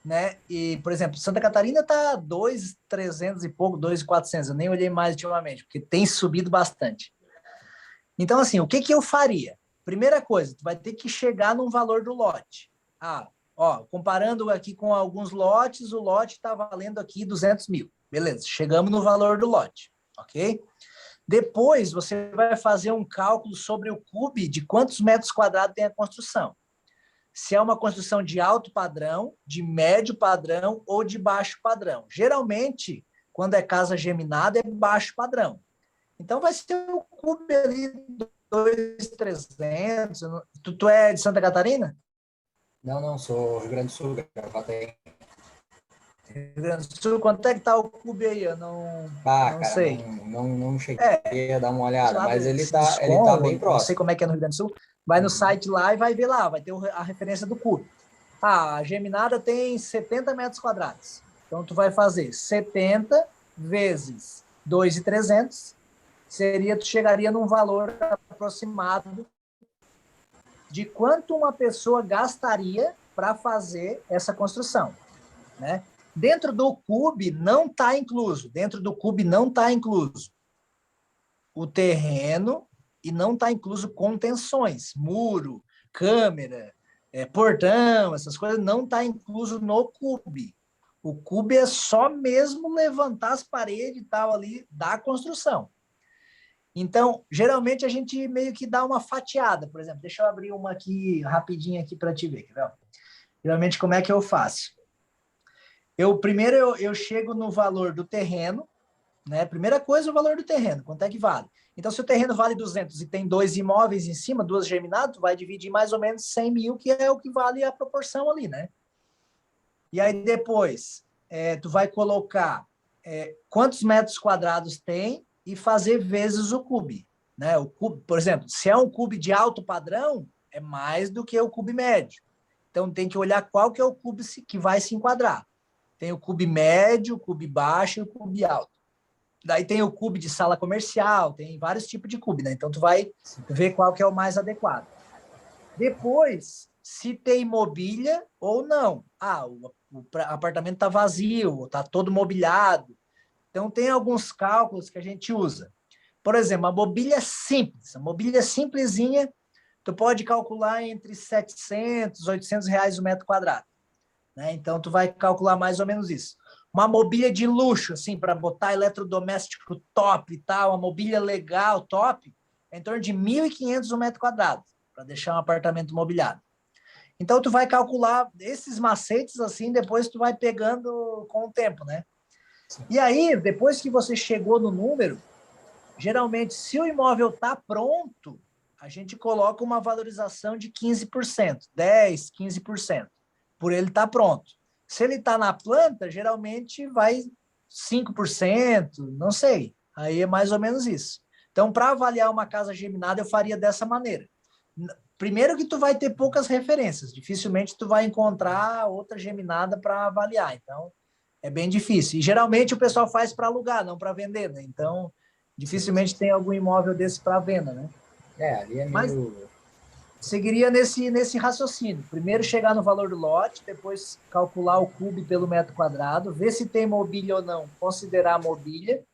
Speaker 2: né? E, por exemplo, Santa Catarina está 2.300 e pouco, 2.400. Eu nem olhei mais ultimamente, porque tem subido bastante. Então, assim, o que eu faria? Primeira coisa, tu vai ter que chegar num valor do lote. Comparando aqui com alguns lotes, o lote está valendo aqui 200 mil. Beleza, chegamos no valor do lote, ok? Depois, você vai fazer um cálculo sobre o CUB de quantos metros quadrados tem a construção. Se é uma construção de alto padrão, de médio padrão ou de baixo padrão. Geralmente, quando é casa geminada, é baixo padrão. Então, vai ser o CUB ali 2.300. Tu é de Santa Catarina?
Speaker 4: Não, sou Rio Grande do Sul, Gravataí.
Speaker 2: Rio Grande do Sul, quanto é que tá o CUB aí? Eu não
Speaker 4: Cara,
Speaker 2: sei.
Speaker 4: não cheguei a dar uma olhada, mas ele tá bem próximo.
Speaker 2: Não sei como é que é no Rio Grande do Sul. Vai no site lá e vai ver lá, vai ter a referência do CUB. A geminada tem 70 metros quadrados. Então, tu vai fazer 70 vezes 2.300, tu chegaria num valor aproximado de quanto uma pessoa gastaria para fazer essa construção, né? Dentro do CUB não está incluso. O terreno e não está incluso contenções, muro, câmera, portão, essas coisas não está incluso no CUB. O CUB é só mesmo levantar as paredes e tal ali da construção. Então, geralmente a gente meio que dá uma fatiada, por exemplo, deixa eu abrir uma aqui rapidinho aqui para te ver, quer ver? Geralmente como é que eu faço? Primeiro eu chego no valor do terreno, né? Primeira coisa, o valor do terreno, quanto é que vale? Então, se o terreno vale 200 e tem 2 imóveis em cima, 2 geminadas, tu vai dividir mais ou menos 100 mil, que é o que vale a proporção ali, né? E aí depois, tu vai colocar quantos metros quadrados tem e fazer vezes o CUB, né? O CUB, por exemplo, se é um CUB de alto padrão, é mais do que o CUB médio. Então, tem que olhar qual que é o CUB que vai se enquadrar. Tem o CUB médio, o CUB baixo e o CUB alto. Daí tem o CUB de sala comercial, tem vários tipos de CUB, né? Então, tu vai ver qual que é o mais adequado. Depois, se tem mobília ou não. O apartamento está vazio, está todo mobiliado. Então, tem alguns cálculos que a gente usa. Por exemplo, a mobília simplesinha, tu pode calcular entre 700, 800 reais o metro quadrado, né? Então, tu vai calcular mais ou menos isso. Uma mobília de luxo, assim, para botar eletrodoméstico top e tal, uma mobília legal, top, é em torno de 1.500 o metro quadrado, para deixar um apartamento mobiliado. Então, tu vai calcular esses macetes, assim, depois tu vai pegando com o tempo, né? E aí, depois que você chegou no número, geralmente, se o imóvel está pronto, a gente coloca uma valorização de 15%, 10%, 15%, por ele estar pronto. Se ele está na planta, geralmente vai 5%, não sei. Aí é mais ou menos isso. Então, para avaliar uma casa geminada, eu faria dessa maneira. Primeiro que tu vai ter poucas referências, dificilmente tu vai encontrar outra geminada para avaliar. Então, é bem difícil. E geralmente o pessoal faz para alugar, não para vender, né? Então, dificilmente tem algum imóvel desse para venda, né?
Speaker 4: Ali é meio...
Speaker 2: Mas seguiria nesse raciocínio. Primeiro chegar no valor do lote, depois calcular o CUB pelo metro quadrado, ver se tem mobília ou não, considerar a mobília.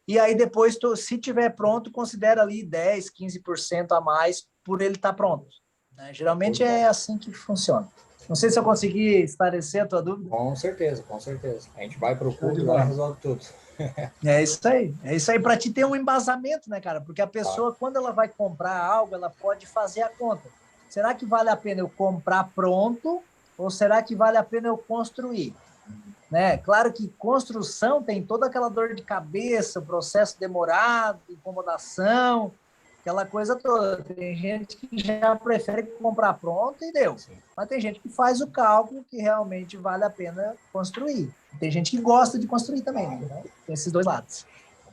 Speaker 2: E aí depois, se tiver pronto, considera ali 10%, 15% a mais por ele estar pronto, né? Geralmente é assim que funciona. Não sei se eu consegui esclarecer a tua dúvida.
Speaker 4: Com certeza. A gente vai para o CUB lá e resolve tudo.
Speaker 2: É isso aí para te ter um embasamento, né, cara? Porque a pessoa, quando ela vai comprar algo, ela pode fazer a conta. Será que vale a pena eu comprar pronto ou será que vale a pena eu construir? né? Claro que construção tem toda aquela dor de cabeça, processo demorado, incomodação, aquela coisa toda. Tem gente que já prefere comprar pronto e deu. Sim. Mas tem gente que faz o cálculo que realmente vale a pena construir. Tem gente que gosta de construir também, né? Tem esses dois lados.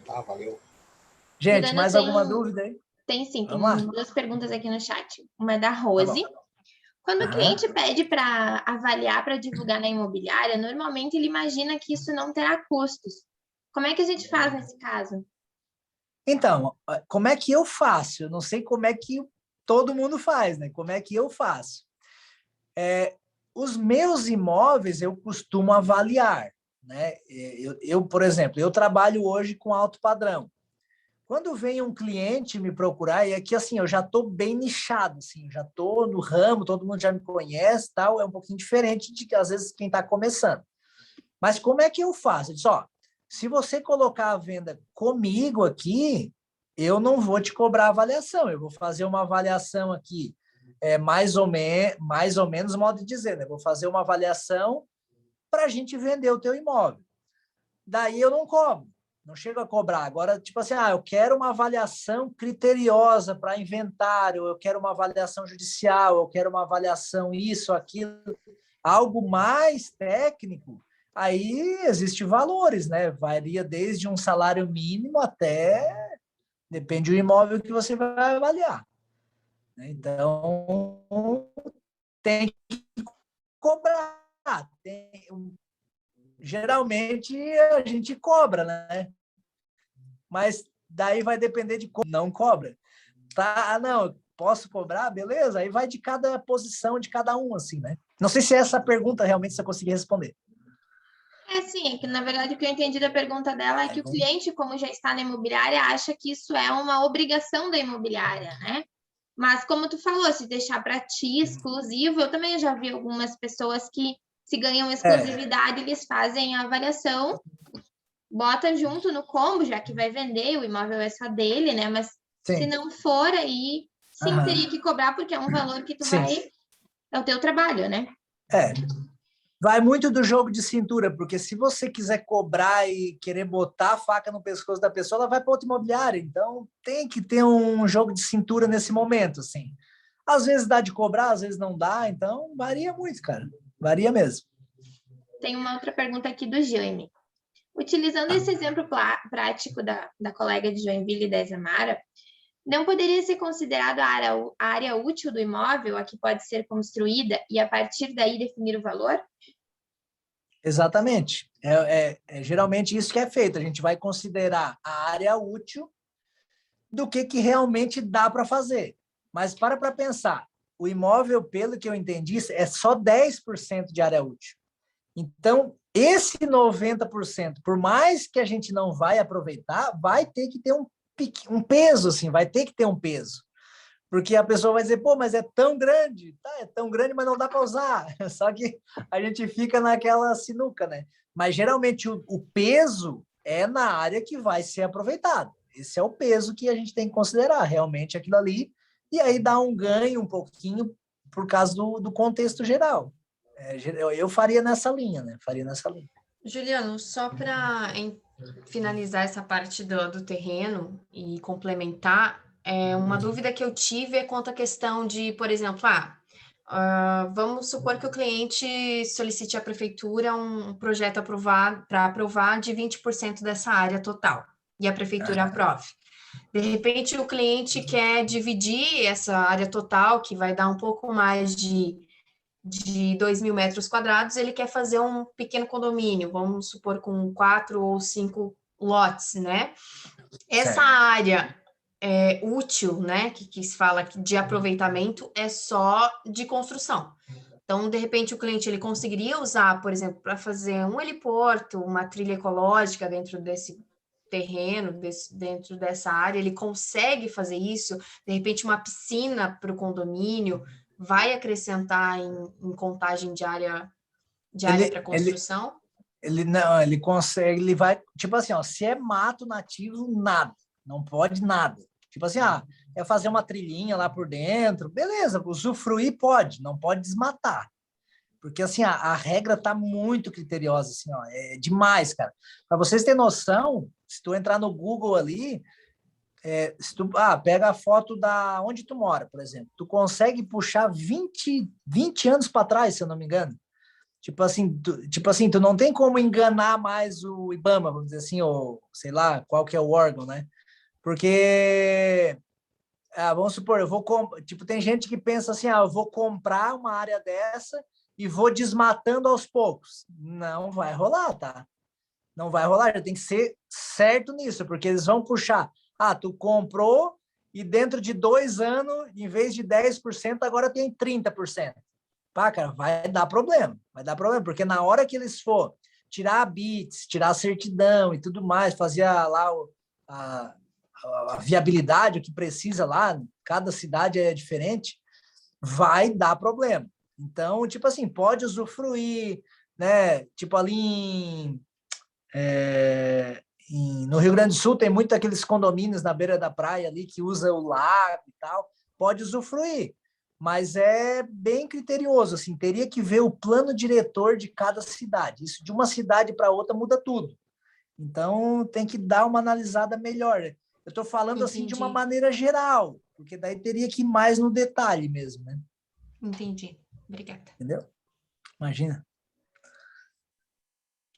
Speaker 4: Tá, valeu.
Speaker 2: Gente,
Speaker 1: Juliana,
Speaker 2: mais alguma dúvida aí?
Speaker 1: Tem sim, tem
Speaker 2: Vamos lá.
Speaker 1: 2 perguntas aqui no chat. Uma é da Rose.
Speaker 2: Tá bom.
Speaker 1: Quando o cliente pede para avaliar, para divulgar na imobiliária, normalmente ele imagina que isso não terá custos. Como é que a gente faz nesse caso?
Speaker 2: Então, como é que eu faço? Eu não sei como é que todo mundo faz, né? Como é que eu faço? Os meus imóveis eu costumo avaliar, né? Por exemplo, eu trabalho hoje com alto padrão. Quando vem um cliente me procurar, e aqui assim, eu já estou bem nichado, assim, já estou no ramo, todo mundo já me conhece, tal, é um pouquinho diferente de que às vezes quem está começando. Mas como é que eu faço? Eu disse, se você colocar a venda comigo aqui, eu não vou te cobrar avaliação, eu vou fazer uma avaliação aqui, mais ou menos, modo de dizer, né? Vou fazer uma avaliação para a gente vender o teu imóvel. Daí eu não cobro. Não chego a cobrar. Agora, tipo assim, eu quero uma avaliação criteriosa para inventário, eu quero uma avaliação judicial, eu quero uma avaliação isso, aquilo, algo mais técnico, aí existem valores, né? Varia desde um salário mínimo até, depende do imóvel que você vai avaliar. Então, tem que cobrar. Geralmente a gente cobra, né? Mas daí vai depender de como não cobra. Tá? Não, posso cobrar? Beleza? Aí vai de cada posição de cada um, assim, né? Não sei se essa pergunta realmente você conseguir responder.
Speaker 1: Sim, que na verdade o que eu entendi da pergunta dela é que o cliente, como já está na imobiliária, acha que isso é uma obrigação da imobiliária, né? Mas como tu falou, se deixar para ti exclusivo, eu também já vi algumas pessoas que se ganham exclusividade, eles fazem a avaliação, bota junto no combo, já que vai vender, o imóvel é só dele, né? Mas se não for, aí sim teria que cobrar, porque é um valor que tu vai... É o teu trabalho, né?
Speaker 2: Vai muito do jogo de cintura, porque se você quiser cobrar e querer botar a faca no pescoço da pessoa, ela vai para outra imobiliária. Então, tem que ter um jogo de cintura nesse momento, assim. Às vezes dá de cobrar, às vezes não dá. Então, varia muito, cara. Varia mesmo.
Speaker 1: Tem uma outra pergunta aqui do Jaime. Utilizando esse exemplo prático da colega de Joinville, da Examara, não poderia ser considerado a área útil do imóvel, a que pode ser construída, e a partir daí definir o valor?
Speaker 2: Exatamente. Geralmente isso que é feito. A gente vai considerar a área útil do que realmente dá para fazer. Mas para pensar, o imóvel, pelo que eu entendi, é só 10% de área útil. Então, esse 90%, por mais que a gente não vai aproveitar, vai ter que ter um peso, assim, vai ter que ter um peso. Porque a pessoa vai dizer, pô, mas é tão grande. Tá, é tão grande, mas não dá para usar. Só que a gente fica naquela sinuca, né? Mas, geralmente, o peso é na área que vai ser aproveitado. Esse é o peso que a gente tem que considerar, realmente, aquilo ali. E aí dá um ganho um pouquinho por causa do contexto geral. Eu faria nessa linha, né?
Speaker 3: Juliano, só para finalizar essa parte do terreno e complementar, uma dúvida que eu tive é quanto à questão de, por exemplo, vamos supor que o cliente solicite à prefeitura um projeto para aprovar de 20% dessa área total, e a prefeitura aprove. De repente, o cliente quer dividir essa área total, que vai dar um pouco mais de 2.000 metros quadrados, ele quer fazer um pequeno condomínio, vamos supor com 4 ou 5 lotes, né? Essa área útil, né, que se fala de aproveitamento, é só de construção. Então, de repente, o cliente ele conseguiria usar, por exemplo, para fazer um heliporto, uma trilha ecológica dentro desse terreno, dentro dessa área, ele consegue fazer isso, de repente, uma piscina para o condomínio, vai acrescentar em contagem de área para construção?
Speaker 2: Ele consegue, ele vai, tipo assim, se é mato nativo, nada, não pode nada. Tipo assim, é fazer uma trilhinha lá por dentro, beleza, usufruir pode, não pode desmatar. Porque, assim, a regra tá muito criteriosa, assim, ó, é demais, cara. Para vocês terem noção, se tu entrar no Google ali, se tu pega a foto da onde tu mora, por exemplo, tu consegue puxar 20 anos para trás, se eu não me engano. Tipo assim, tu não tem como enganar mais o IBAMA, vamos dizer assim, ou sei lá, qual que é o órgão, né? Porque, vamos supor, tipo, tem gente que pensa assim, eu vou comprar uma área dessa e vou desmatando aos poucos. Não vai rolar, tá? Não vai rolar, já tem que ser certo nisso, porque eles vão puxar. Tu comprou e dentro de 2 anos, em vez de 10%, agora tem 30%. Pá, cara, vai dar problema, porque na hora que eles for tirar a bits, tirar a certidão e tudo mais, fazer lá a viabilidade, o que precisa lá, cada cidade é diferente, vai dar problema. Então, tipo assim, pode usufruir, né? Tipo ali no Rio Grande do Sul tem muito aqueles condomínios na beira da praia ali que usa o lago e tal, pode usufruir, mas é bem criterioso, assim, teria que ver o plano diretor de cada cidade. Isso de uma cidade para outra muda tudo. Então tem que dar uma analisada melhor. Eu estou falando assim de uma maneira geral, porque daí teria que ir mais no detalhe mesmo, né?
Speaker 3: Entendi. Obrigada.
Speaker 2: Entendeu? Imagina.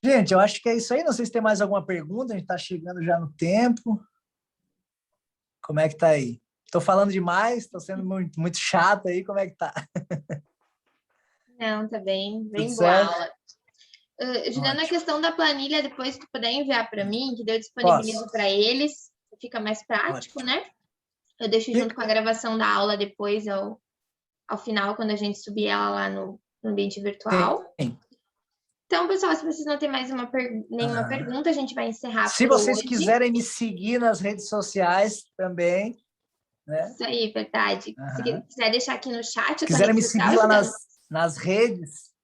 Speaker 2: Gente, eu acho que é isso aí. Não sei se tem mais alguma pergunta. A gente está chegando já no tempo. Como é que tá aí? Estou falando demais? Estou sendo muito, muito chato aí? Como é que tá?
Speaker 1: Não, tá bem boa
Speaker 2: certo?
Speaker 1: aula. Juliana, a questão da planilha, depois se tu puder enviar para mim, que eu disponibilizo para eles, fica mais prático, né? Eu deixo junto com a gravação da aula depois, ao final, quando a gente subir ela lá no ambiente virtual.
Speaker 2: Sim.
Speaker 1: Então, pessoal, se vocês não têm mais nenhuma pergunta, a gente vai encerrar
Speaker 2: Se
Speaker 1: por
Speaker 2: vocês
Speaker 1: hoje.
Speaker 2: quiserem me seguir nas redes sociais também, né?
Speaker 1: Isso aí, verdade. Se quiser deixar aqui no chat,
Speaker 2: se quiserem me seguir lá nas redes,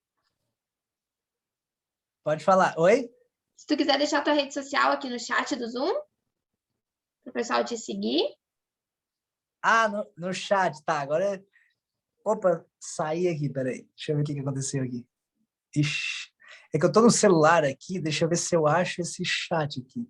Speaker 2: pode falar. Oi?
Speaker 1: Se tu quiser deixar a tua rede social aqui no chat do Zoom, para o pessoal te seguir.
Speaker 2: No chat, tá. Agora, opa, saí aqui, peraí. Deixa eu ver o que aconteceu aqui. Ixi, é que eu tô no celular aqui, deixa eu ver se eu acho esse chat aqui.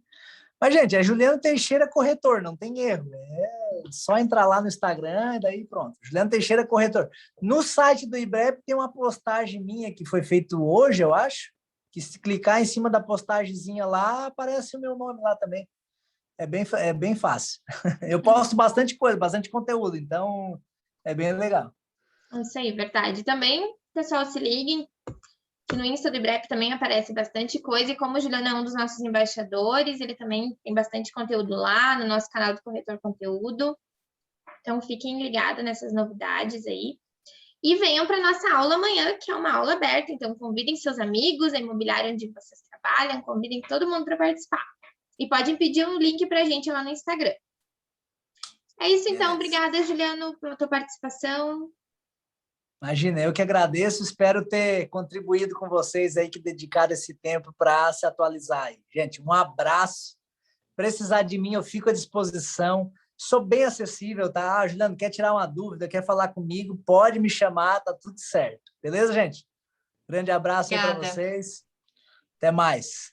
Speaker 2: Mas, gente, é Juliano Teixeira Corretor, não tem erro. É só entrar lá no Instagram e daí pronto. Juliano Teixeira Corretor. No site do IBREP tem uma postagem minha que foi feita hoje, eu acho, que se clicar em cima da postagemzinha lá, aparece o meu nome lá também. É bem fácil. Eu posto bastante coisa, bastante conteúdo, então é bem legal.
Speaker 1: Isso aí, verdade. Também, pessoal, se liguem, que no Insta do IBREP também aparece bastante coisa, e como o Juliano é um dos nossos embaixadores, ele também tem bastante conteúdo lá no nosso canal do Corretor Conteúdo. Então, fiquem ligados nessas novidades aí. E venham para a nossa aula amanhã, que é uma aula aberta. Então, convidem seus amigos, a imobiliária onde vocês trabalham, convidem todo mundo para participar. E podem pedir um link para a gente lá no Instagram. É isso, então. Obrigada, Juliano, pela tua participação.
Speaker 2: Imagina, eu que agradeço. Espero ter contribuído com vocês aí que dedicaram esse tempo para se atualizar aí. Gente, um abraço. Precisar de mim, eu fico à disposição. Sou bem acessível, tá? Juliano, quer tirar uma dúvida, quer falar comigo, pode me chamar, tá tudo certo. Beleza, gente? Grande abraço aí para vocês. Até mais.